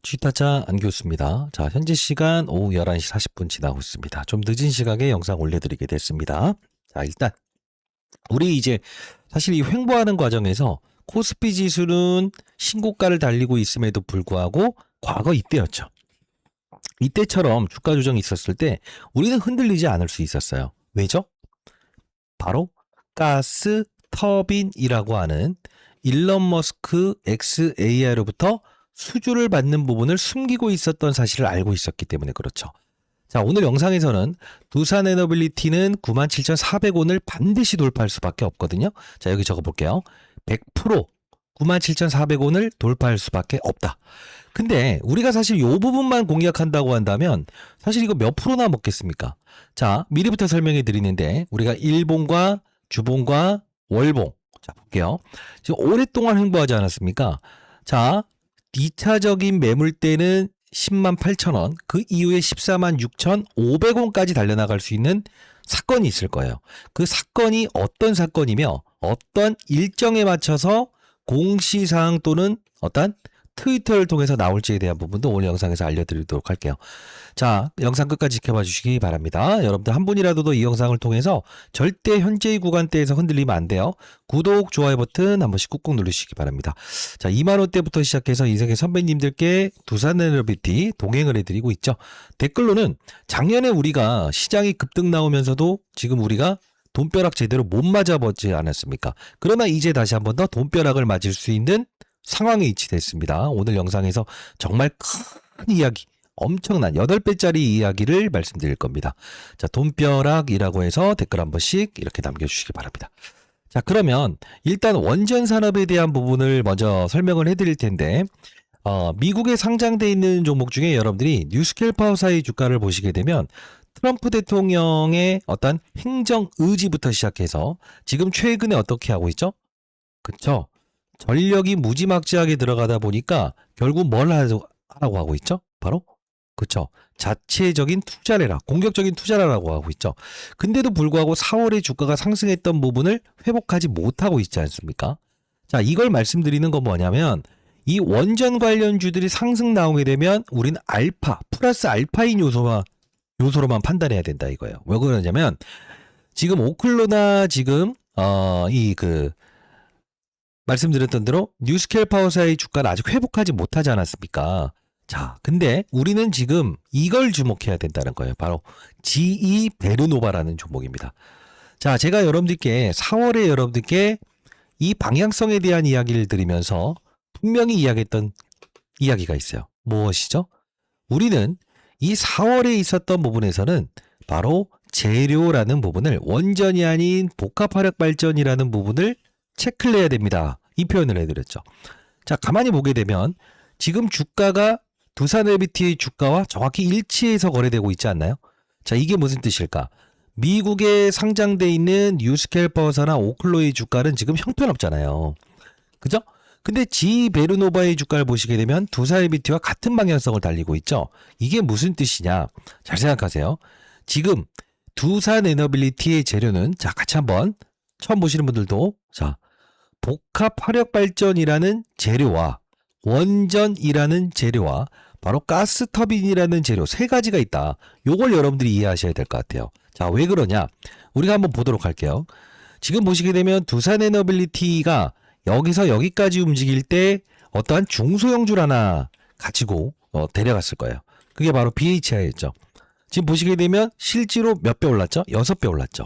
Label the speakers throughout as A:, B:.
A: 취타자 안교수입니다. 자, 현재 시간 오후 11시 40분 지나고 있습니다. 좀 늦은 시각에 영상 올려드리게 됐습니다. 자, 일단 우리 이제 사실 이 횡보하는 과정에서 코스피 지수는 신고가를 달리고 있음에도 불구하고 과거 이때였죠. 이때처럼 주가 조정이 있었을 때 우리는 흔들리지 않을 수 있었어요. 왜죠? 바로 가스 터빈이라고 하는 일론 머스크 XAI로부터 수주를 받는 부분을 숨기고 있었던 사실을 알고 있었기 때문에 그렇죠. 자, 오늘 영상에서는 두산에너빌리티는 97,400원을 반드시 돌파할 수밖에 없거든요. 자, 여기 적어볼게요. 100% 97,400원을 돌파할 수밖에 없다. 근데 우리가 사실 이 부분만 공략한다고 한다면 사실 이거 몇 프로나 먹겠습니까? 자, 미리부터 설명해 드리는데 우리가 일봉과 주봉과 월봉, 자 볼게요. 지금 오랫동안 횡보하지 않았습니까? 자, 2차적인 매물대는 10만 8천 원, 그 이후에 14만 6,500원까지 달려나갈 수 있는 사건이 있을 거예요. 그 사건이 어떤 사건이며 어떤 일정에 맞춰서 공시사항 또는 어떤 트위터를 통해서 나올지에 대한 부분도 오늘 영상에서 알려드리도록 할게요. 자, 영상 끝까지 지켜봐 주시기 바랍니다. 여러분들 한 분이라도 이 영상을 통해서 절대 현재의 구간대에서 흔들리면 안 돼요. 구독, 좋아요 버튼 한 번씩 꾹꾹 누르시기 바랍니다. 자, 2만 원대부터 시작해서 인생의 선배님들께 두산에너빌리티 동행을 해드리고 있죠. 댓글로는 작년에 우리가 시장이 급등 나오면서도 지금 우리가 돈벼락 제대로 못 맞아보지 않았습니까? 그러나 이제 다시 한 번 더 돈벼락을 맞을 수 있는 상황에 위치됐습니다. 오늘 영상에서 정말 큰 이야기, 엄청난 8배짜리 이야기를 말씀드릴 겁니다. 자, 돈벼락이라고 해서 댓글 한 번씩 이렇게 남겨주시기 바랍니다. 자, 그러면 일단 원전 산업에 대한 부분을 먼저 설명을 해드릴 텐데 미국에 상장돼 있는 종목 중에 여러분들이 뉴스켈파워사의 주가를 보시게 되면 트럼프 대통령의 어떤 행정 의지부터 시작해서 지금 최근에 어떻게 하고 있죠? 그쵸? 전력이 무지막지하게 들어가다 보니까 결국 뭘 하라고 하고 있죠? 바로 그쵸? 자체적인 투자를 해라. 공격적인 투자를 하라고 하고 있죠. 근데도 불구하고 4월에 주가가 상승했던 부분을 회복하지 못하고 있지 않습니까? 자, 이걸 말씀드리는 건 뭐냐면 이 원전 관련주들이 상승 나오게 되면 우리는 알파, 플러스 알파인 요소로만 판단해야 된다 이거예요. 왜 그러냐면 지금 오클로나 지금 말씀드렸던 대로 뉴스켈 파워사의 주가는 아직 회복하지 못하지 않았습니까? 자, 근데 우리는 지금 이걸 주목해야 된다는 거예요. 바로 GE 베르노바라는 종목입니다. 자, 제가 여러분들께 4월에 여러분들께 이 방향성에 대한 이야기를 드리면서 분명히 이야기했던 이야기가 있어요. 무엇이죠? 우리는 이 4월에 있었던 부분에서는 바로 재료라는 부분을 원전이 아닌 복합화력발전이라는 부분을 체크를 해야 됩니다. 이 표현을 해드렸죠. 자, 가만히 보게 되면 지금 주가가 두산에너빌리티의 주가와 정확히 일치해서 거래되고 있지 않나요? 자, 이게 무슨 뜻일까? 미국에 상장돼 있는 뉴스켈파워사나 오클로의 주가는 지금 형편없잖아요. 그죠? 근데 GE 베르노바의 주가를 보시게 되면 두산에너빌리티와 같은 방향성을 달리고 있죠. 이게 무슨 뜻이냐? 잘 생각하세요. 지금 두산에너빌리티의 재료는 자, 같이 한번 처음 보시는 분들도 자, 복합화력발전이라는 재료와 원전이라는 재료와 바로 가스터빈이라는 재료 세 가지가 있다. 요걸 여러분들이 이해하셔야 될 것 같아요. 자, 왜 그러냐? 우리가 한번 보도록 할게요. 지금 보시게 되면 두산에너빌리티가 여기서 여기까지 움직일 때 어떠한 중소형줄 하나 가지고 데려갔을 거예요. 그게 바로 BHI였죠. 지금 보시게 되면 실제로 몇 배 올랐죠? 6배 올랐죠.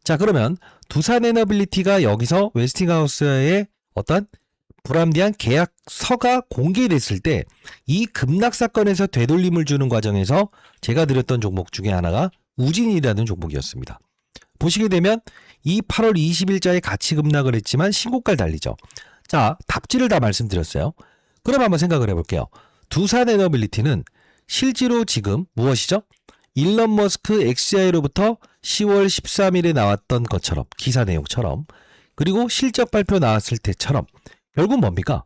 A: 자, 그러면 두산에너빌리티가 여기서 웨스팅하우스의 어떤 불합리한 계약서가 공개됐을 때 이 급락 사건에서 되돌림을 주는 과정에서 제가 드렸던 종목 중에 하나가 우진이라는 종목이었습니다. 보시게 되면 이 8월 20일자에 같이 급락을 했지만 신고가를 달리죠. 자, 답지를 다 말씀드렸어요. 그럼 한번 생각을 해볼게요. 두산에너빌리티는 실제로 지금 무엇이죠? 일론 머스크 XAI로부터 10월 13일에 나왔던 것처럼 기사 내용처럼 그리고 실적 발표 나왔을 때처럼 결국 뭡니까?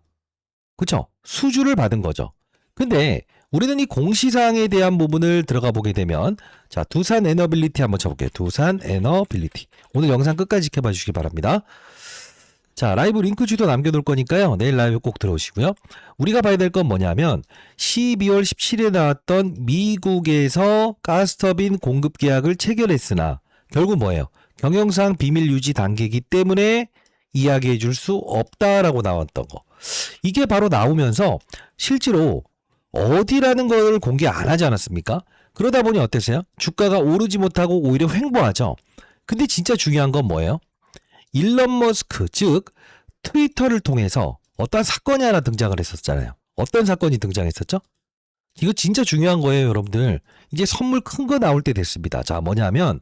A: 그쵸? 수주를 받은 거죠. 근데 우리는 이 공시사항에 대한 부분을 들어가 보게 되면 자, 두산에너빌리티 한번 쳐볼게요. 두산에너빌리티 오늘 영상 끝까지 지켜봐 주시기 바랍니다. 자, 라이브 링크 주도 남겨둘 거니까요. 내일 라이브 꼭 들어오시고요. 우리가 봐야 될 건 뭐냐면 12월 17일에 나왔던 미국에서 가스터빈 공급 계약을 체결했으나 결국 뭐예요? 경영상 비밀 유지 단계이기 때문에 이야기해 줄 수 없다라고 나왔던 거. 이게 바로 나오면서 실제로 어디라는 걸 공개 안 하지 않았습니까? 그러다 보니 어땠어요? 주가가 오르지 못하고 오히려 횡보하죠. 근데 진짜 중요한 건 뭐예요? 일론 머스크, 즉 트위터를 통해서 어떤 사건이 하나 등장을 했었잖아요. 어떤 사건이 등장했었죠? 이거 진짜 중요한 거예요, 여러분들. 이제 선물 큰 거 나올 때 됐습니다. 자, 뭐냐면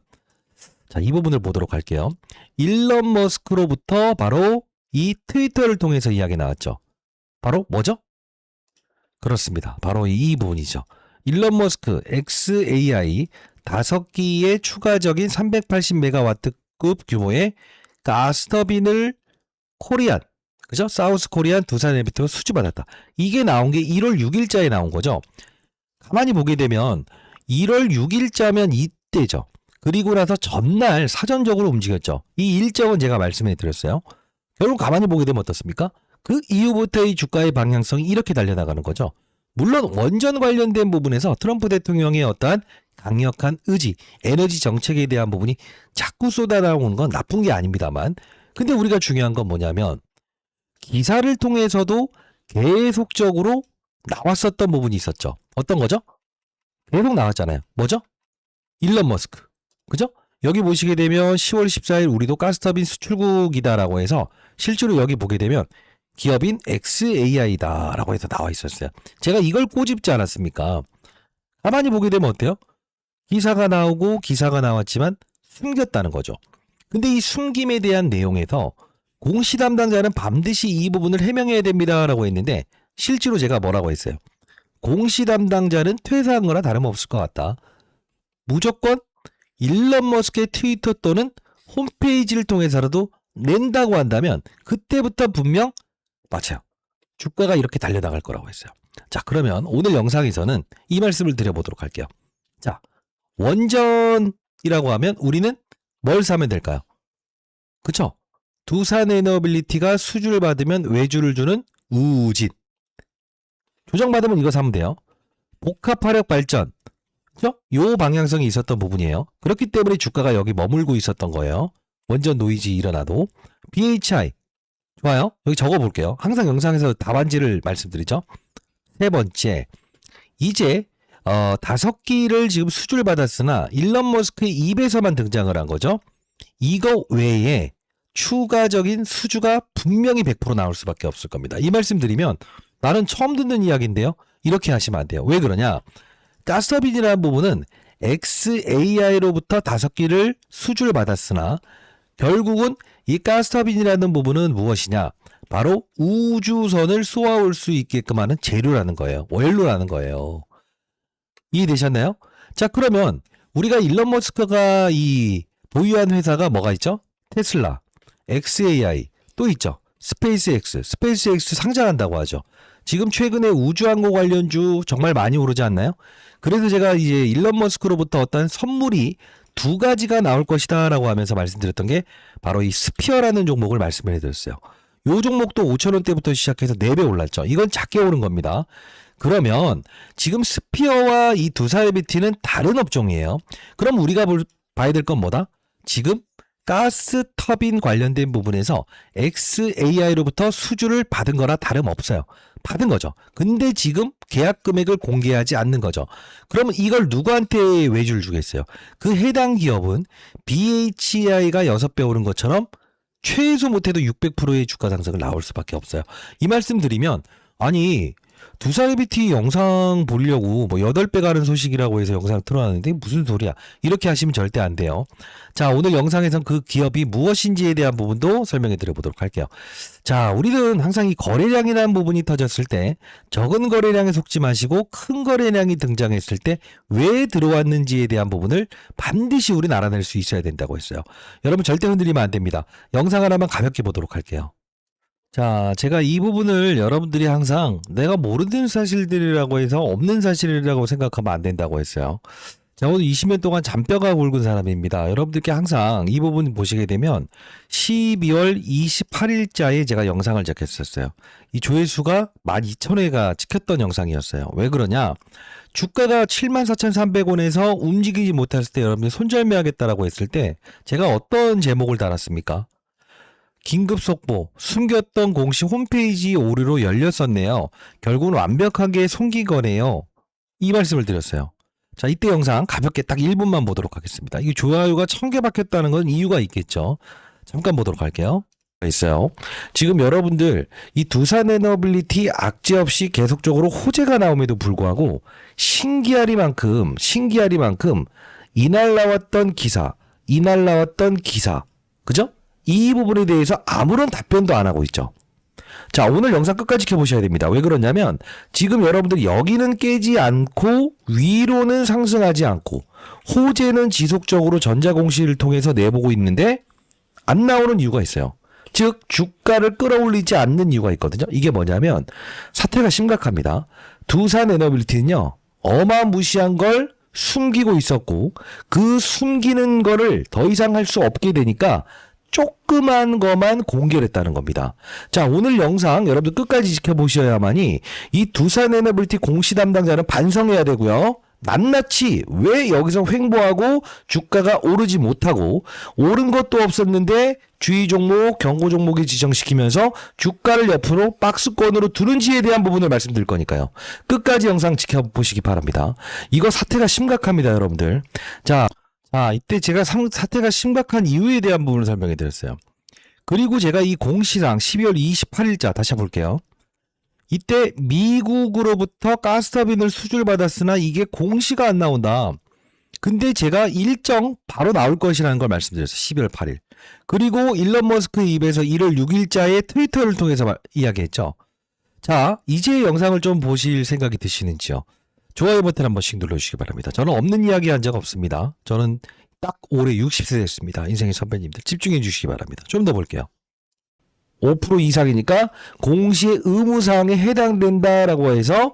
A: 자, 이 부분을 보도록 할게요. 일론 머스크로부터 바로 이 트위터를 통해서 이야기 나왔죠. 바로 뭐죠? 그렇습니다. 바로 이 부분이죠. 일론 머스크 XAI 5기의 추가적인 380메가와트급 규모의 가스터빈을 코리안, 그죠? 사우스 코리안 두산 에너비트가 수주받았다. 이게 나온 게 1월 6일자에 나온 거죠. 가만히 보게 되면 1월 6일자면 이때죠. 그리고 나서 전날 사전적으로 움직였죠. 이 일정은 제가 말씀해 드렸어요. 결국 가만히 보게 되면 어떻습니까? 그 이후부터의 주가의 방향성이 이렇게 달려나가는 거죠. 물론 원전 관련된 부분에서 트럼프 대통령의 어떠한 강력한 의지, 에너지 정책에 대한 부분이 자꾸 쏟아나오는 건 나쁜 게 아닙니다만, 근데 우리가 중요한 건 뭐냐면 기사를 통해서도 계속적으로 나왔었던 부분이 있었죠. 어떤 거죠? 계속 나왔잖아요. 뭐죠? 일론 머스크. 그죠? 여기 보시게 되면 10월 14일 우리도 가스터빈 수출국이다라고 해서 실제로 여기 보게 되면 기업인 XAI다라고 해서 나와 있었어요. 제가 이걸 꼬집지 않았습니까? 가만히 보게 되면 어때요? 기사가 나오고 기사가 나왔지만 숨겼다는 거죠. 근데 이 숨김에 대한 내용에서 공시 담당자는 반드시 이 부분을 해명해야 됩니다라고 했는데 실제로 제가 뭐라고 했어요? 공시 담당자는 퇴사한 거나 다름없을 것 같다. 무조건 일론 머스크의 트위터 또는 홈페이지를 통해서라도 낸다고 한다면 그때부터 분명 맞아요. 주가가 이렇게 달려나갈 거라고 했어요. 자, 그러면 오늘 영상에서는 이 말씀을 드려보도록 할게요. 자, 원전이라고 하면 우리는 뭘 사면 될까요? 그쵸? 두산 에너빌리티가 수주를 받으면 외주를 주는 우진. 조정받으면 이거 사면 돼요. 복합화력 발전. 그죠? 요 방향성이 있었던 부분이에요. 그렇기 때문에 주가가 여기 머물고 있었던 거예요. 원전 노이즈 일어나도. BHI. 좋아요. 여기 적어볼게요. 항상 영상에서 답안지를 말씀드리죠. 세 번째. 이제 5기를 지금 수주를 받았으나 일론 머스크의 입에서만 등장을 한 거죠. 이거 외에 추가적인 수주가 분명히 100% 나올 수밖에 없을 겁니다. 이 말씀 드리면 나는 처음 듣는 이야기인데요. 이렇게 하시면 안 돼요. 왜 그러냐? 가스터빈이라는 부분은 XAI로부터 5기를 수주를 받았으나 결국은 이 가스터빈이라는 부분은 무엇이냐? 바로 우주선을 쏘아올 수 있게끔 하는 재료라는 거예요. 원료라는 거예요. 이해되셨나요? 자, 그러면 우리가 일론 머스크가 이 보유한 회사가 뭐가 있죠? 테슬라, XAI 또 있죠. 스페이스X 상장한다고 하죠. 지금 최근에 우주항공 관련주 정말 많이 오르지 않나요? 그래서 제가 이제 일론 머스크로부터 어떤 선물이 2가지가 나올 것이다 라고 하면서 말씀드렸던 게 바로 이 스피어라는 종목을 말씀을 해드렸어요. 이 종목도 5,000원대부터 시작해서 4배 올랐죠. 이건 작게 오른 겁니다. 그러면 지금 스피어와 이 두사이비티는 다른 업종이에요. 그럼 우리가 봐야 될 건 뭐다? 지금 가스 터빈 관련된 부분에서 XAI로부터 수주를 받은 거나 다름없어요. 받은 거죠. 근데 지금 계약 금액을 공개하지 않는 거죠. 그러면 이걸 누구한테 외주를 주겠어요? 그 해당 기업은 BHI가 6배 오른 것처럼 최소 못해도 600%의 주가 상승을 나올 수밖에 없어요. 이 말씀 드리면 아니 두사이비티 영상 보려고 뭐 8배 가는 소식이라고 해서 영상 틀어놨는데 무슨 소리야. 이렇게 하시면 절대 안 돼요. 자, 오늘 영상에선 그 기업이 무엇인지에 대한 부분도 설명해 드려보도록 할게요. 자, 우리는 항상 이 거래량이라는 부분이 터졌을 때 적은 거래량에 속지 마시고 큰 거래량이 등장했을 때 왜 들어왔는지에 대한 부분을 반드시 우리는 알아낼 수 있어야 된다고 했어요. 여러분 절대 흔들리면 안 됩니다. 영상 하나만 가볍게 보도록 할게요. 자, 제가 이 부분을 여러분들이 항상 내가 모르는 사실들이라고 해서 없는 사실이라고 생각하면 안 된다고 했어요. 자, 오늘 20년 동안 잔뼈가 굵은 사람입니다. 여러분들께 항상 이 부분 보시게 되면 12월 28일자에 제가 영상을 적했었어요. 이 조회수가 12,000회가 찍혔던 영상이었어요. 왜 그러냐? 주가가 74,300원에서 움직이지 못했을 때 여러분들 손절매하겠다라고 했을 때 제가 어떤 제목을 달았습니까? 긴급 속보, 숨겼던 공시 홈페이지 오류로 열렸었네요. 결국은 완벽하게 숨긴 거네요. 이 말씀을 드렸어요. 자, 이때 영상 가볍게 딱 1분만 보도록 하겠습니다. 이게 좋아요가 1000개 박혔다는 건 이유가 있겠죠. 잠깐 보도록 할게요. 있어요. 지금 여러분들 이 두산에너빌리티 악재 없이 계속적으로 호재가 나옴에도 불구하고 신기하리만큼 이날 나왔던 기사, 그죠? 이 부분에 대해서 아무런 답변도 안 하고 있죠. 자, 오늘 영상 끝까지 지켜보셔야 됩니다. 왜 그러냐면 지금 여러분들 여기는 깨지 않고 위로는 상승하지 않고 호재는 지속적으로 전자공시를 통해서 내보고 있는데 안 나오는 이유가 있어요. 즉 주가를 끌어올리지 않는 이유가 있거든요. 이게 뭐냐면 사태가 심각합니다. 두산에너빌리티는요, 어마무시한 걸 숨기고 있었고 그 숨기는 거를 더 이상 할 수 없게 되니까 조그만 것만 공개를 했다는 겁니다. 자, 오늘 영상 여러분들 끝까지 지켜보셔야만이 이 두산에너빌리티 공시 담당자는 반성해야 되고요. 낱낱이 왜 여기서 횡보하고 주가가 오르지 못하고 오른 것도 없었는데 주의 종목, 경고 종목에 지정시키면서 주가를 옆으로 박스권으로 두는지에 대한 부분을 말씀드릴 거니까요. 끝까지 영상 지켜보시기 바랍니다. 이거 사태가 심각합니다, 여러분들. 자, 이때 제가 사태가 심각한 이유에 대한 부분을 설명해 드렸어요. 그리고 제가 이 공시랑 12월 28일자 다시 볼게요. 이때 미국으로부터 가스터빈을 수주받았으나 이게 공시가 안 나온다. 근데 제가 일정 바로 나올 것이라는 걸 말씀드렸어요. 12월 8일. 그리고 일론 머스크 입에서 1월 6일자에 트위터를 통해서 이야기했죠. 자, 이제 영상을 좀 보실 생각이 드시는지요? 좋아요 버튼 한 번씩 눌러주시기 바랍니다. 저는 없는 이야기 한 적 없습니다. 저는 딱 올해 60세 됐습니다. 인생의 선배님들 집중해 주시기 바랍니다. 좀 더 볼게요. 5% 이상이니까 공시의 의무사항에 해당된다라고 해서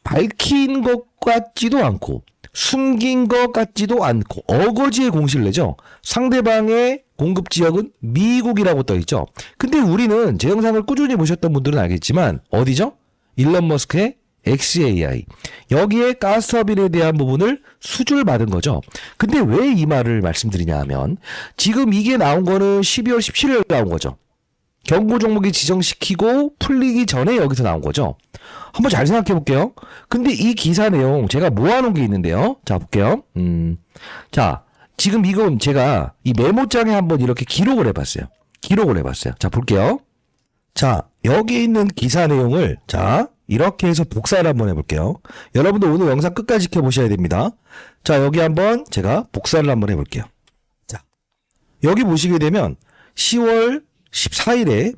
A: 밝힌 것 같지도 않고 숨긴 것 같지도 않고 어거지의 공시를 내죠. 상대방의 공급 지역은 미국이라고 떠 있죠. 근데 우리는 제 영상을 꾸준히 보셨던 분들은 알겠지만 어디죠? 일론 머스크의 XAI. 여기에 가스터빈에 대한 부분을 수주를 받은 거죠. 근데 왜 이 말을 말씀드리냐 하면 지금 이게 나온 거는 12월 17일 나온 거죠. 경고 종목이 지정시키고 풀리기 전에 여기서 나온 거죠. 한번 잘 생각해 볼게요. 근데 이 기사 내용 제가 모아놓은 게 있는데요. 자, 볼게요. 자, 지금 이건 제가 이 메모장에 한번 이렇게 기록을 해봤어요. 자, 볼게요. 자, 여기 있는 기사 내용을 자, 이렇게 해서 복사를 한번 해볼게요. 여러분들 오늘 영상 끝까지 지켜보셔야 됩니다. 자, 여기 한번 제가 복사를 한번 해볼게요. 자, 여기 보시게 되면 10월 14일에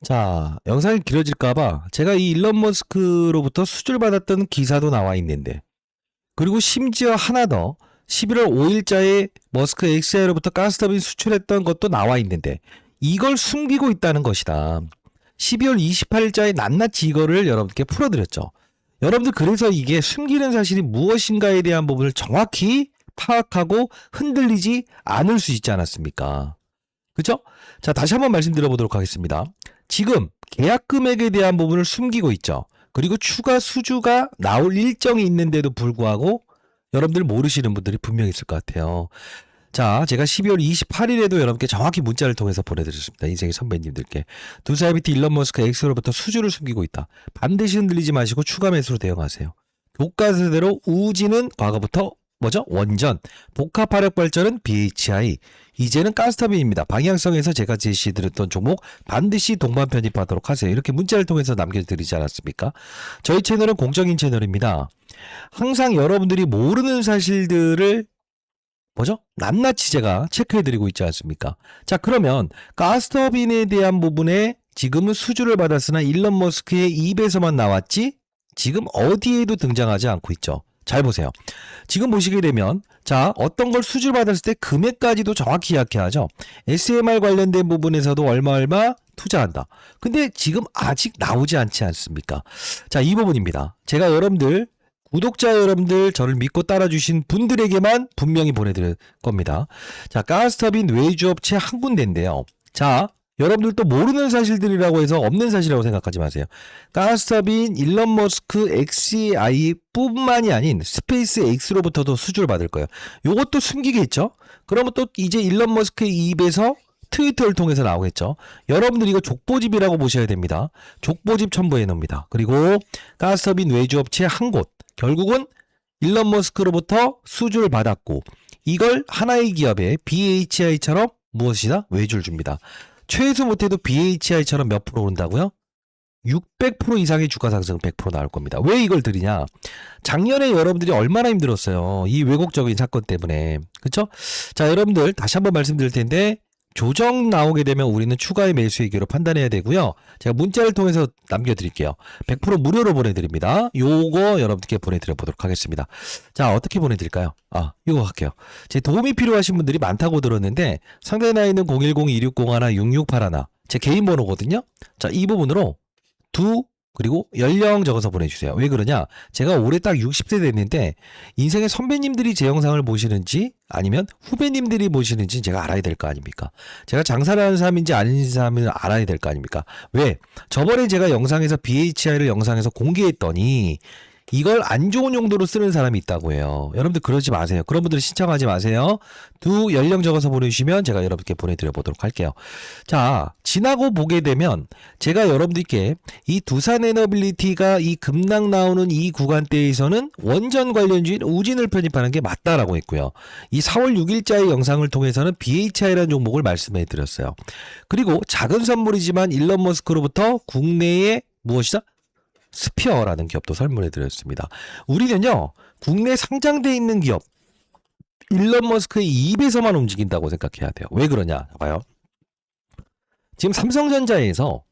A: 자, 영상이 길어질까봐 제가 이 일론 머스크로부터 수주를 받았던 기사도 나와 있는데, 그리고 심지어 하나 더 11월 5일자에 머스크 XAI로부터 가스터빈 수출했던 것도 나와 있는데 이걸 숨기고 있다는 것이다. 12월 28일자에 낱낱이 이거를 여러분께 풀어드렸죠. 여러분들 그래서 이게 숨기는 사실이 무엇인가에 대한 부분을 정확히 파악하고 흔들리지 않을 수 있지 않았습니까? 그죠? 자, 다시 한번 말씀드려보도록 하겠습니다. 지금 계약 금액에 대한 부분을 숨기고 있죠. 그리고 추가 수주가 나올 일정이 있는데도 불구하고 여러분들 모르시는 분들이 분명히 있을 것 같아요. 자, 제가 12월 28일에도 여러분께 정확히 문자를 통해서 보내드렸습니다. 인생의 선배님들께. 두산에너빌리티 일론 머스크 X로부터 수주를 숨기고 있다. 반드시 흔들리지 마시고 추가 매수로 대응하세요. 교과서대로 우지는 과거부터 뭐죠? 원전, 복합화력 발전은 BHI, 이제는 가스터빈입니다. 방향성에서 제가 제시드렸던 종목 반드시 동반 편입하도록 하세요. 이렇게 문자를 통해서 남겨드리지 않았습니까? 저희 채널은 공적인 채널입니다. 항상 여러분들이 모르는 사실들을 뭐죠? 낱낱이 제가 체크해드리고 있지 않습니까? 자, 그러면 가스터빈에 대한 부분에 지금은 수주를 받았으나 일론 머스크의 입에서만 나왔지 지금 어디에도 등장하지 않고 있죠. 잘 보세요. 지금 보시게 되면 자, 어떤 걸 수주를 받았을 때 금액까지도 정확히 이야기하죠. SMR 관련된 부분에서도 얼마 투자한다. 근데 지금 아직 나오지 않지 않습니까? 자, 이 부분입니다. 제가 여러분들 구독자 여러분들 저를 믿고 따라주신 분들에게만 분명히 보내드릴 겁니다. 자, 가스터빈 외주업체 한 군데인데요. 자, 여러분들도 모르는 사실들이라고 해서 없는 사실이라고 생각하지 마세요. 가스터빈, 일론 머스크, XAI 뿐만이 아닌 스페이스 X로부터도 수주를 받을 거예요. 요것도 숨기겠죠? 그러면 또 이제 일론 머스크의 입에서 트위터를 통해서 나오겠죠. 여러분들 이거 족보집이라고 보셔야 됩니다. 족보집 첨부해 놓습니다. 그리고 가스터빈 외주업체 한 곳, 결국은 일론 머스크로부터 수주를 받았고 이걸 하나의 기업에 BHI처럼 무엇이다? 외주를 줍니다. 최소 못해도 BHI처럼 몇 프로 오른다고요? 600% 이상의 주가 상승 100% 나올 겁니다. 왜 이걸 드리냐? 작년에 여러분들이 얼마나 힘들었어요. 이 왜곡적인 사건 때문에. 그쵸? 자, 여러분들 다시 한번 말씀드릴 텐데 조정 나오게 되면 우리는 추가의 매수의 기회로 판단해야 되고요. 제가 문자를 통해서 남겨드릴게요. 100% 무료로 보내드립니다. 요거 여러분들께 보내드려 보도록 하겠습니다. 자, 어떻게 보내드릴까요? 이거 할게요. 제 도움이 필요하신 분들이 많다고 들었는데 상대 나이는 010-2601-6681 제 개인 번호거든요. 자, 이 부분으로 그리고 연령 적어서 보내주세요. 왜 그러냐? 제가 올해 딱 60세 됐는데 인생의 선배님들이 제 영상을 보시는지 아니면 후배님들이 보시는지 제가 알아야 될 거 아닙니까? 제가 장사를 하는 사람인지 아닌 사람을 알아야 될 거 아닙니까? 왜? 저번에 제가 영상에서 BHI를 영상에서 공개했더니 이걸 안 좋은 용도로 쓰는 사람이 있다고 해요. 여러분들 그러지 마세요. 그런 분들은 신청하지 마세요. 연령 적어서 보내주시면 제가 여러분께 보내드려 보도록 할게요. 자, 지나고 보게 되면 제가 여러분들께 이 두산 에너빌리티가 이 급락 나오는 이 구간대에서는 원전 관련주인 우진을 편입하는 게 맞다라고 했고요. 이 4월 6일자의 영상을 통해서는 BHI라는 종목을 말씀해 드렸어요. 그리고 작은 선물이지만 일론 머스크로부터 국내에 무엇이다? 스피어라는 기업도 설문해 드렸습니다. 우리는요, 국내 상장돼 있는 기업, 일론 머스크의 입에서만 움직인다고 생각해야 돼요. 왜 그러냐? 봐요. 지금 삼성전자에서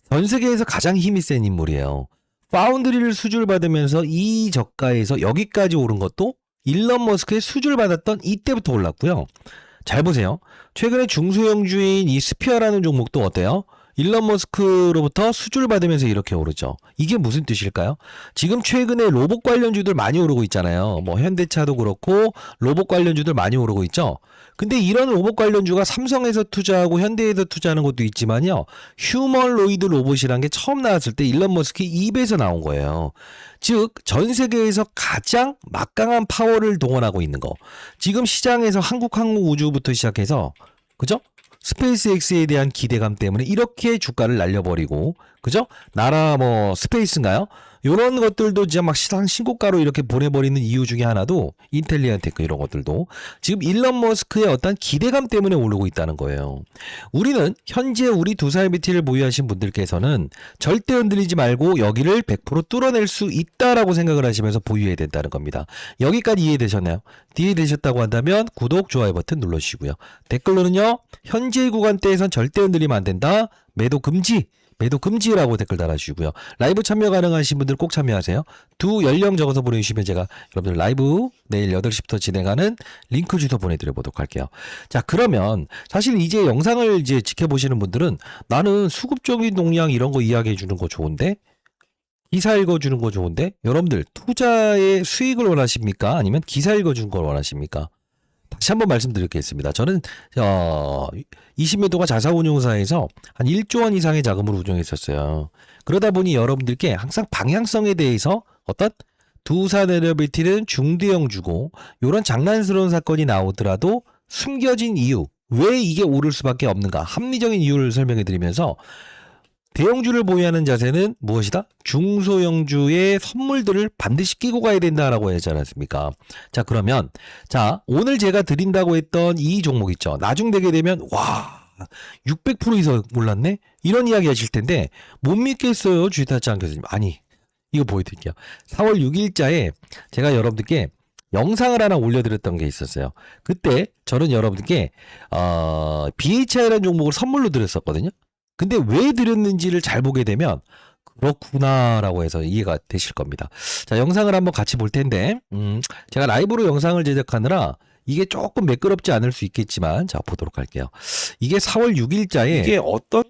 A: 전 세계에서 가장 힘이 센 인물이에요. 파운드리를 수주를 받으면서 이 저가에서 여기까지 오른 것도 일론 머스크의 수주를 받았던 이때부터 올랐고요. 잘 보세요. 최근에 중소형주인 이 스피어라는 종목도 어때요? 일론 머스크로부터 수주를 받으면서 이렇게 오르죠. 이게 무슨 뜻일까요? 지금 최근에 로봇 관련주들 많이 오르고 있잖아요. 뭐 현대차도 그렇고 로봇 관련주들 많이 오르고 있죠. 근데 이런 로봇 관련주가 삼성에서 투자하고 현대에서 투자하는 것도 있지만요. 휴머노이드 로봇이란 게 처음 나왔을 때 일론 머스크 입에서 나온 거예요. 즉 전 세계에서 가장 막강한 파워를 동원하고 있는 거. 지금 시장에서 한국항공우주부터 시작해서 그죠? 스페이스X에 대한 기대감 때문에 이렇게 주가를 날려버리고, 그죠? 나라 스페이스인가요? 요런 것들도 진짜 막 시장 신고가로 이렇게 보내버리는 이유 중에 하나도 인텔리안 테크 이런 것들도 지금 일론 머스크의 어떤 기대감 때문에 오르고 있다는 거예요. 우리는 현재 우리 두산 에너빌리티를 보유하신 분들께서는 절대 흔들리지 말고 여기를 100% 뚫어낼 수 있다라고 생각을 하시면서 보유해야 된다는 겁니다. 여기까지 이해되셨나요? 이해되셨다고 한다면 구독, 좋아요 버튼 눌러주시고요. 댓글로는요. 현재 구간대에선 절대 흔들리면 안 된다. 매도 금지. 매도 금지라고 댓글 달아주시고요. 라이브 참여 가능하신 분들 꼭 참여하세요. 연령 적어서 보내주시면 제가 여러분들 라이브 내일 8시부터 진행하는 링크 주소 보내드려 보도록 할게요. 자, 그러면 사실 이제 영상을 이제 지켜보시는 분들은 나는 수급적인 동향 이런 거 이야기해 주는 거 좋은데 기사 읽어주는 거 좋은데 여러분들 투자의 수익을 원하십니까? 아니면 기사 읽어주는 걸 원하십니까? 다시 한번 말씀드리겠습니다. 저는 20년 동안 자사운용사에서 한 1조 원 이상의 자금을 운용했었어요. 그러다 보니 여러분들께 항상 방향성에 대해서 어떤 두산 에너빌리티는 중대형주고 이런 장난스러운 사건이 나오더라도 숨겨진 이유, 왜 이게 오를 수밖에 없는가 합리적인 이유를 설명해 드리면서 대형주를 보유하는 자세는 무엇이다? 중소형주의 선물들을 반드시 끼고 가야 된다라고 하지 않았습니까? 자, 그러면 오늘 제가 드린다고 했던 이 종목 있죠. 나중 되게 되면 600% 이상 올랐네? 이런 이야기 하실 텐데 못 믿겠어요. 주식타짜 교수님. 아니, 이거 보여드릴게요. 4월 6일자에 제가 여러분들께 영상을 하나 올려드렸던 게 있었어요. 그때 저는 여러분들께 BHI라는 종목을 선물로 드렸었거든요. 근데 왜 드렸는지를 잘 보게 되면 그렇구나라고 해서 이해가 되실 겁니다. 자, 영상을 한번 같이 볼 텐데 제가 라이브로 영상을 제작하느라 이게 조금 매끄럽지 않을 수 있겠지만 자, 보도록 할게요. 이게 4월 6일자에
B: 이게 어떤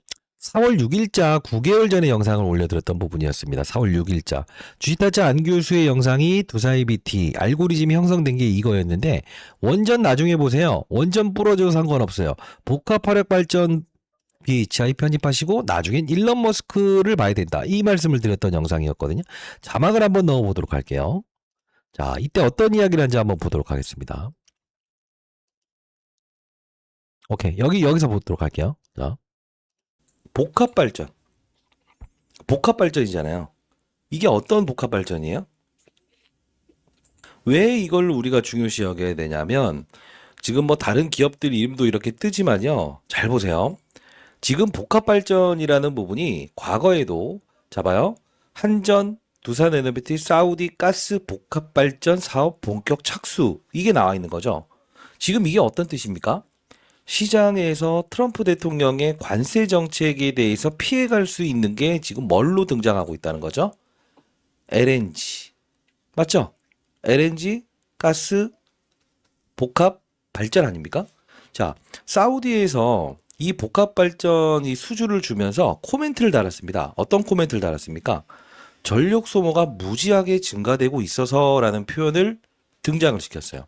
A: 4월 6일자 9개월 전에 영상을 올려드렸던 부분이었습니다. 4월 6일자. 주식타짜 안 교수의 영상이 두사이비티 알고리즘이 형성된 게 이거였는데 원전 나중에 보세요. 원전 부러져도 상관없어요. 복합화력 발전 BHI 편입하시고 나중엔 일론 머스크를 봐야 된다. 이 말씀을 드렸던 영상이었거든요. 자막을 한번 넣어보도록 할게요. 자, 이때 어떤 이야기를 한지 한번 보도록 하겠습니다. 오케이. 여기서 보도록 할게요. 자. 복합발전. 복합발전이잖아요. 이게 어떤 복합발전이에요? 왜 이걸 우리가 중요시 여겨야 되냐면 지금 뭐 다른 기업들 이름도 이렇게 뜨지만요. 잘 보세요. 지금 복합발전이라는 부분이 과거에도 잡아요. 한전, 두산에너비티, 사우디 가스 복합발전 사업 본격 착수 이게 나와 있는 거죠. 지금 이게 어떤 뜻입니까? 시장에서 트럼프 대통령의 관세 정책에 대해서 피해갈 수 있는 게 지금 뭘로 등장하고 있다는 거죠? LNG. 맞죠? LNG 가스 복합 발전 아닙니까? 자, 사우디에서 이 복합 발전이 수주를 주면서 코멘트를 달았습니다. 어떤 코멘트를 달았습니까? 전력 소모가 무지하게 증가되고 있어서라는 표현을 등장을 시켰어요.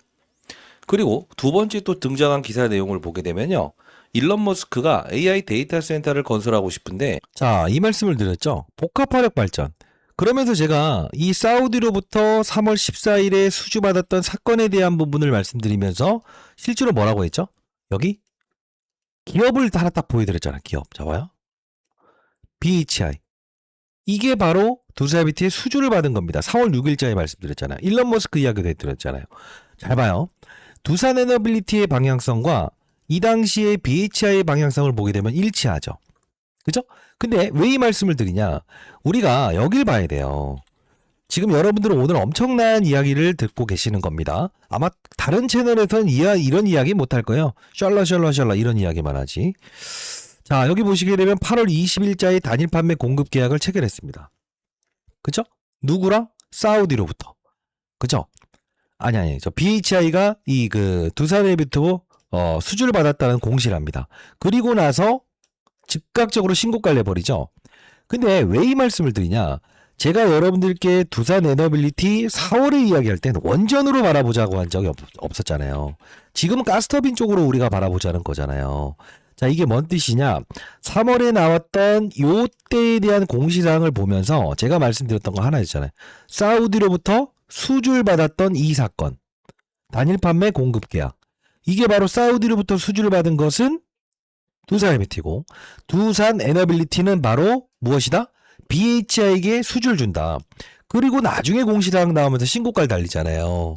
A: 그리고 두 번째 또 등장한 기사 내용을 보게 되면요. 일론 머스크가 AI 데이터 센터를 건설하고 싶은데 자, 이 말씀을 드렸죠. 복합화력 발전. 그러면서 제가 이 사우디로부터 3월 14일에 수주받았던 사건에 대한 부분을 말씀드리면서 실제로 뭐라고 했죠? 여기 기업을 하나 딱 보여드렸잖아. 기업. 잡아요. BHI. 이게 바로 두사이비티의 수주를 받은 겁니다. 4월 6일자에 말씀드렸잖아요. 일론 머스크 이야기도 해드렸잖아요. 잘 봐요. 두산에너빌리티의 방향성과 이 당시의 BHI의 방향성을 보게 되면 일치하죠. 그죠? 근데 왜 이 말씀을 드리냐? 우리가 여길 봐야 돼요. 지금 여러분들은 오늘 엄청난 이야기를 듣고 계시는 겁니다. 아마 다른 채널에서는 이런 이야기 못할 거예요. 샬라 이런 이야기만 하지. 자, 여기 보시게 되면 8월 20일자에 단일 판매 공급 계약을 체결했습니다. 그죠? 누구랑? 사우디로부터. 그죠? 아니. 저 BHI가 두산에비트 수주를 받았다는 공시를 합니다. 그리고 나서 즉각적으로 신고가를 내버리죠. 근데 왜 이 말씀을 드리냐? 제가 여러분들께 두산에너빌리티 4월에 이야기할 땐 원전으로 바라보자고 한 적이 없었잖아요. 지금은 가스터빈 쪽으로 우리가 바라보자는 거잖아요. 자, 이게 뭔 뜻이냐? 3월에 나왔던 요 때에 대한 공시사항을 보면서 제가 말씀드렸던 거 하나 있잖아요. 사우디로부터 수주를 받았던 이 사건. 단일 판매 공급 계약. 이게 바로 사우디로부터 수주를 받은 것은 두산에너빌리티고 두산에너빌리티는 바로 무엇이다? BHI에게 수주를 준다. 그리고 나중에 공시사항 나오면서 신고가를 달리잖아요.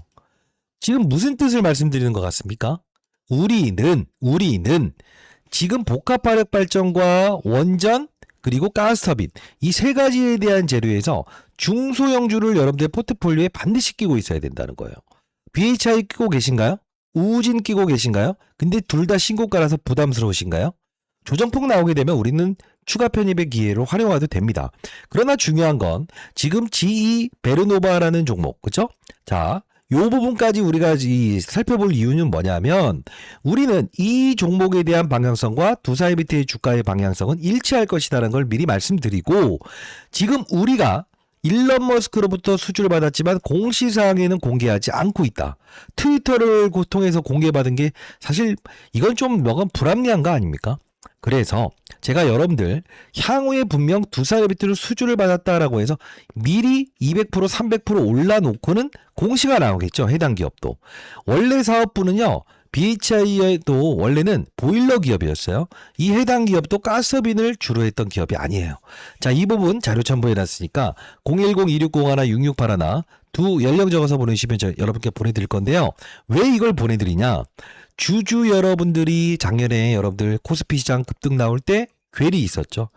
A: 지금 무슨 뜻을 말씀드리는 것 같습니까? 우리는 지금 복합화력 발전과 원전 그리고 가스터빈 이 세 가지에 대한 재료에서 중소형주를 여러분들의 포트폴리오에 반드시 끼고 있어야 된다는 거예요. BHI 끼고 계신가요? 우진 끼고 계신가요? 근데 둘 다 신고가라서 부담스러우신가요? 조정폭 나오게 되면 우리는 추가 편입의 기회로 활용해도 됩니다. 그러나 중요한 건 지금 GE 베르노바라는 종목, 그쵸? 자, 요 부분까지 우리가 살펴볼 이유는 뭐냐면 우리는 이 종목에 대한 방향성과 두사이비트의 주가의 방향성은 일치할 것이라는 걸 미리 말씀드리고 지금 우리가 일론 머스크로부터 수주를 받았지만 공시사항에는 공개하지 않고 있다. 트위터를 통해서 공개받은 게 사실 이건 좀 뭐가 불합리한 거 아닙니까? 그래서 제가 여러분들 향후에 분명 두산에너빌리티로 수주를 받았다라고 해서 미리 200% 300% 올라놓고는 공시가 나오겠죠. 해당 기업도. 원래 사업부는요. BHI에도 원래는 보일러 기업이었어요. 이 해당 기업도 가스터빈을 주로 했던 기업이 아니에요. 자, 이 부분 자료 첨부해놨으니까 010-2601-6681 두 연령 적어서 보내주시면 저 여러분께 보내드릴 건데요. 왜 이걸 보내드리냐? 주주 여러분들이 작년에 여러분들 코스피 시장 급등 나올 때 괴리 있었죠.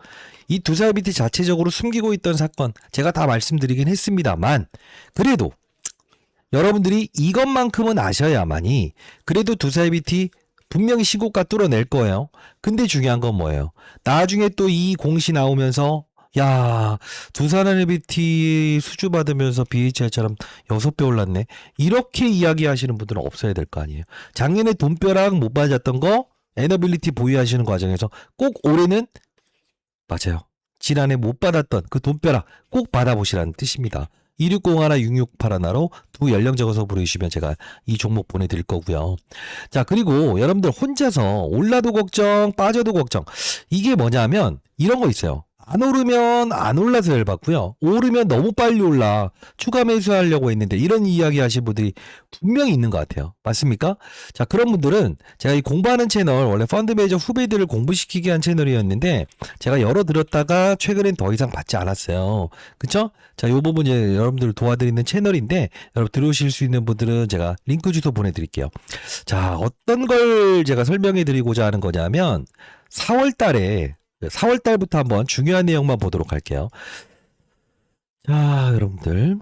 A: 이 두사이비티 자체적으로 숨기고 있던 사건 제가 다 말씀드리긴 했습니다만 그래도 여러분들이 이것만큼은 아셔야만이 그래도 두사이비티 분명히 신고가 뚫어낼 거예요. 근데 중요한 건 뭐예요? 나중에 또 이 공시 나오면서 야, 두산에너빌리티 수주 받으면서 BHI처럼 6배 올랐네. 이렇게 이야기하시는 분들은 없어야 될 거 아니에요. 작년에 돈벼락 못 받았던 거 에너빌리티 보유하시는 과정에서 꼭 올해는 맞아요. 지난해 못 받았던 그 돈벼락 꼭 받아보시라는 뜻입니다. 2601, 6681로 두 연령 적어서 보내주시면 제가 이 종목 보내드릴 거고요. 자, 그리고 여러분들 혼자서 올라도 걱정, 빠져도 걱정. 이게 뭐냐면 이런 거 있어요. 안 오르면 안 올라서 열받고요. 오르면 너무 빨리 올라. 추가 매수하려고 했는데 이런 이야기 하신 분들이 분명히 있는 것 같아요. 맞습니까? 자, 그런 분들은 제가 이 공부하는 채널, 원래 펀드 매니저 후배들을 공부시키게 한 채널이었는데 제가 열어드렸다가 최근엔 더 이상 받지 않았어요. 그쵸? 자, 요 부분 이제 여러분들을 도와드리는 채널인데 여러분 들어오실 수 있는 분들은 제가 링크 주소 보내드릴게요. 자, 어떤 걸 제가 설명해 드리고자 하는 거냐면 4월 달부터 한번 중요한 내용만 보도록 할게요. 자, 여러분들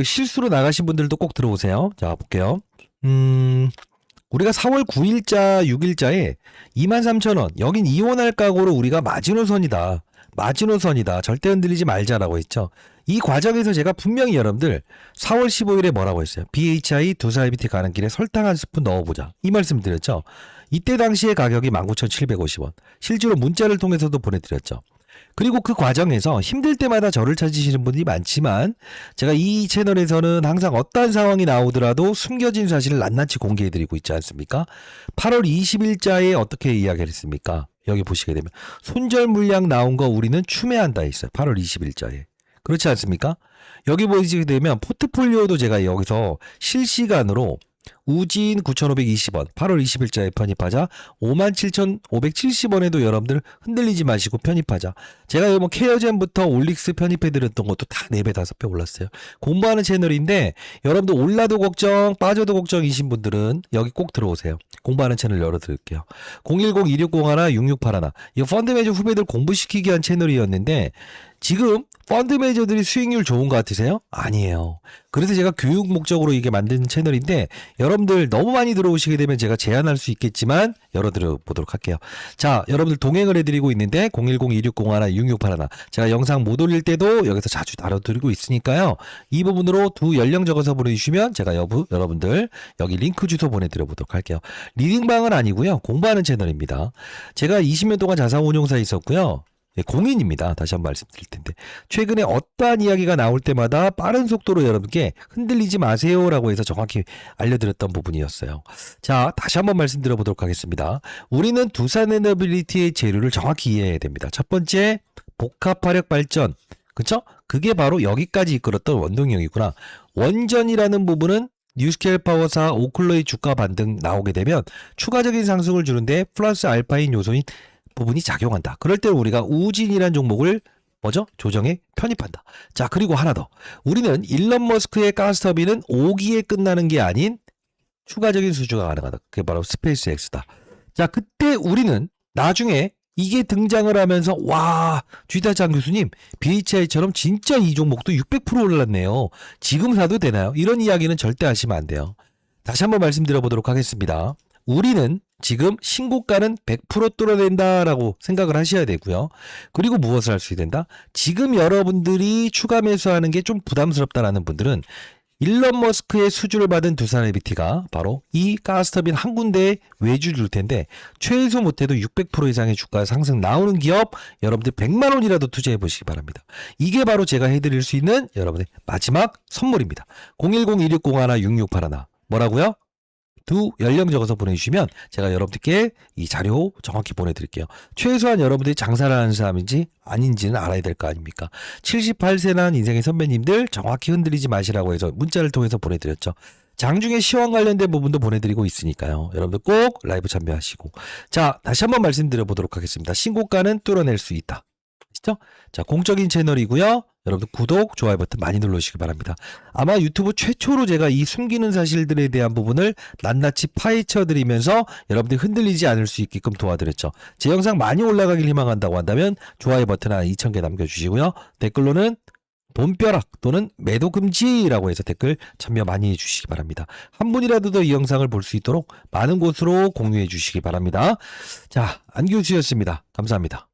A: 실수로 나가신 분들도 꼭 들어오세요. 자, 볼게요. 우리가 4월 9일자, 6일자에 23,000원, 여긴 이혼할 각오로 우리가 마지노선이다. 절대 흔들리지 말자라고 했죠. 이 과정에서 제가 분명히 여러분들 4월 15일에 뭐라고 했어요? BHI 두사이비티 가는 길에 설탕 한 스푼 넣어보자. 이 말씀 드렸죠. 이때 당시의 가격이 19,750원. 실제로 문자를 통해서도 보내드렸죠. 그리고 그 과정에서 힘들 때마다 저를 찾으시는 분들이 많지만 제가 이 채널에서는 항상 어떠한 상황이 나오더라도 숨겨진 사실을 낱낱이 공개해드리고 있지 않습니까? 8월 20일자에 어떻게 이야기를 했습니까? 여기 보시게 되면 손절 물량 나온 거 우리는 추매한다 했어요. 8월 20일자에. 그렇지 않습니까? 여기 보시게 되면 포트폴리오도 제가 여기서 실시간으로 우진 9,520원 8월 20일자에 편입하자 57,570원에도 여러분들 흔들리지 마시고 편입하자. 제가 뭐 케어젠부터 올릭스 편입해드렸던 것도 다 4배 5배 올랐어요. 공부하는 채널인데 여러분들 올라도 걱정 빠져도 걱정이신 분들은 여기 꼭 들어오세요. 공부하는 채널 열어드릴게요. 010-2601-6681 이 펀드 매니저 후배들 공부시키기 위한 채널이었는데 지금 펀드 매니저들이 수익률 좋은 것 같으세요? 아니에요. 그래서 제가 교육 목적으로 이게 만든 채널인데 여러분들 너무 많이 들어오시게 되면 제가 제한할 수 있겠지만 열어드려 보도록 할게요. 자, 여러분들 동행을 해드리고 있는데 010-2601-6681 제가 영상 못 올릴 때도 여기서 자주 다뤄드리고 있으니까요. 이 부분으로 두 연령 적어서 보내주시면 제가 여러분들 여기 링크 주소 보내드려 보도록 할게요. 리딩방은 아니고요. 공부하는 채널입니다. 제가 20년 동안 자산운용사에 있었고요. 공인입니다. 다시 한번 말씀드릴 텐데 최근에 어떠한 이야기가 나올 때마다 빠른 속도로 여러분께 흔들리지 마세요라고 해서 정확히 알려드렸던 부분이었어요. 자, 다시 한번 말씀드려 보도록 하겠습니다. 우리는 두산에너빌리티의 재료를 정확히 이해해야 됩니다. 첫 번째, 복합화력 발전. 그쵸? 그게 바로 여기까지 이끌었던 원동력이구나. 원전이라는 부분은 뉴스케일 파워사 오클러의 주가 반등 나오게 되면 추가적인 상승을 주는데 플러스 알파인 요소인 부분이 작용한다. 그럴 때 우리가 우진이라는 종목을 조정에 편입한다. 자, 그리고 하나 더. 우리는 일론 머스크의 가스터빈은 5기에 끝나는 게 아닌 추가적인 수주가 가능하다. 그게 바로 스페이스 X다. 자, 그때 우리는 나중에 이게 등장을 하면서 와, 주이타장 교수님 BHI처럼 진짜 이 종목도 600% 올랐네요. 지금 사도 되나요? 이런 이야기는 절대 하시면 안 돼요. 다시 한번 말씀드려 보도록 하겠습니다. 우리는 지금 신고가는 100% 뚫어낸다라고 생각을 하셔야 되고요. 그리고 무엇을 할 수 있게 된다? 지금 여러분들이 추가 매수하는 게 좀 부담스럽다라는 분들은 일론 머스크의 수주를 받은 두산에비티가 바로 이 가스터빈 한 군데에 외주 줄 텐데 최소 못해도 600% 이상의 주가 상승 나오는 기업 여러분들 100만 원이라도 투자해 보시기 바랍니다. 이게 바로 제가 해드릴 수 있는 여러분의 마지막 선물입니다. 010-2601-6681 뭐라고요? 두 연령 적어서 보내주시면 제가 여러분들께 이 자료 정확히 보내드릴게요. 최소한 여러분들이 장사를 하는 사람인지 아닌지는 알아야 될 거 아닙니까? 78세 난 인생의 선배님들 정확히 흔들리지 마시라고 해서 문자를 통해서 보내드렸죠. 장중에 시황 관련된 부분도 보내드리고 있으니까요. 여러분들 꼭 라이브 참여하시고. 자, 다시 한번 말씀드려 보도록 하겠습니다. 신고가는 뚫어낼 수 있다. 아시죠? 자, 공적인 채널이고요. 여러분들 구독, 좋아요 버튼 많이 눌러주시기 바랍니다. 아마 유튜브 최초로 제가 이 숨기는 사실들에 대한 부분을 낱낱이 파헤쳐드리면서 여러분들이 흔들리지 않을 수 있게끔 도와드렸죠. 제 영상 많이 올라가길 희망한다고 한다면 좋아요 버튼 한 2,000개 남겨주시고요. 댓글로는 돈벼락 또는 매도 금지라고 해서 댓글 참여 많이 해주시기 바랍니다. 한 분이라도 더 이 영상을 볼 수 있도록 많은 곳으로 공유해 주시기 바랍니다. 자, 안교수였습니다. 감사합니다.